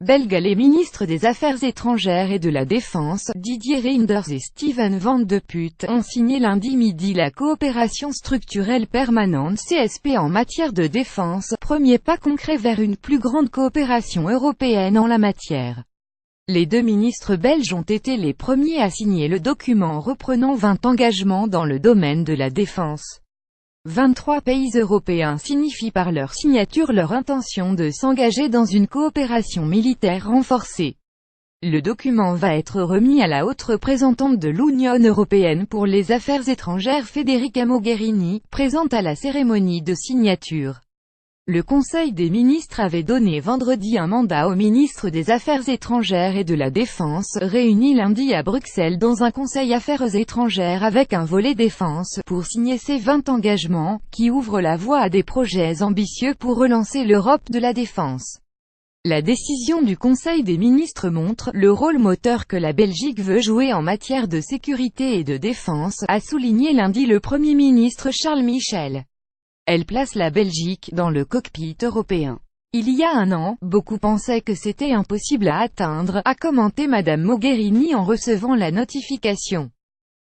belges. Les ministres des Affaires étrangères et de la Défense, Didier Reynders et Steven Van de Putte, ont signé lundi midi la coopération structurelle permanente CSP en matière de défense, premier pas concret vers une plus grande coopération européenne en la matière. Les deux ministres belges ont été les premiers à signer le document reprenant 20 engagements dans le domaine de la défense. 23 pays européens signifient par leur signature leur intention de s'engager dans une coopération militaire renforcée. Le document va être remis à la haute représentante de l'Union européenne pour les affaires étrangères Federica Mogherini, présente à la cérémonie de signature. Le Conseil des ministres avait donné vendredi un mandat aux ministres des Affaires étrangères et de la Défense, réunis lundi à Bruxelles dans un Conseil Affaires étrangères avec un volet défense, pour signer ces 20 engagements, qui ouvrent la voie à des projets ambitieux pour relancer l'Europe de la défense. La décision du Conseil des ministres montre le rôle moteur que la Belgique veut jouer en matière de sécurité et de défense, a souligné lundi le Premier ministre Charles Michel. Elle place la Belgique dans le cockpit européen. Il y a un an, beaucoup pensaient que c'était impossible à atteindre, a commenté Madame Mogherini en recevant la notification.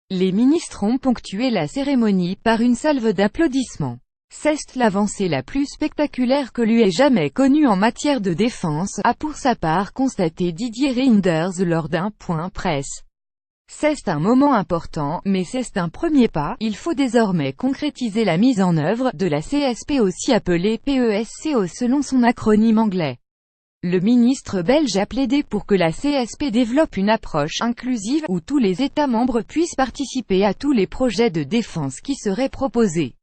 Les ministres ont ponctué la cérémonie par une salve d'applaudissements. C'est l'avancée la plus spectaculaire que l'UE ait jamais connue en matière de défense, a pour sa part constaté Didier Reynders lors d'un point presse. C'est un moment important, mais c'est un premier pas. Il faut désormais concrétiser la mise en œuvre de la CSP, aussi appelée PESCO selon son acronyme anglais. Le ministre belge a plaidé pour que la CSP développe une approche inclusive, où tous les États membres puissent participer à tous les projets de défense qui seraient proposés.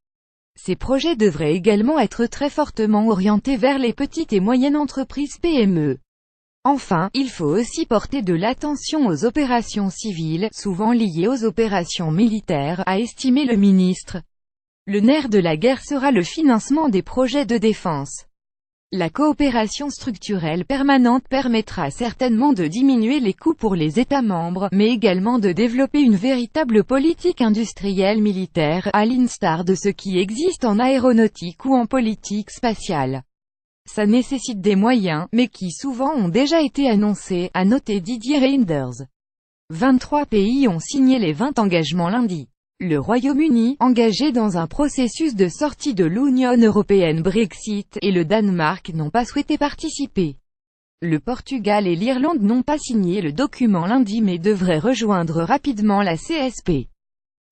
Ces projets devraient également être très fortement orientés vers les petites et moyennes entreprises PME. Enfin, il faut aussi porter de l'attention aux opérations civiles, souvent liées aux opérations militaires, a estimé le ministre. Le nerf de la guerre sera le financement des projets de défense. La coopération structurelle permanente permettra certainement de diminuer les coûts pour les États membres, mais également de développer une véritable politique industrielle militaire, à l'instar de ce qui existe en aéronautique ou en politique spatiale. Ça nécessite des moyens, mais qui souvent ont déjà été annoncés, a noté Didier Reynders. 23 pays ont signé les 20 engagements lundi. Le Royaume-Uni, engagé dans un processus de sortie de l'Union européenne Brexit, et le Danemark n'ont pas souhaité participer. Le Portugal et l'Irlande n'ont pas signé le document lundi mais devraient rejoindre rapidement la CSP.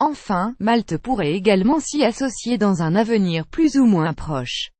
Enfin, Malte pourrait également s'y associer dans un avenir plus ou moins proche.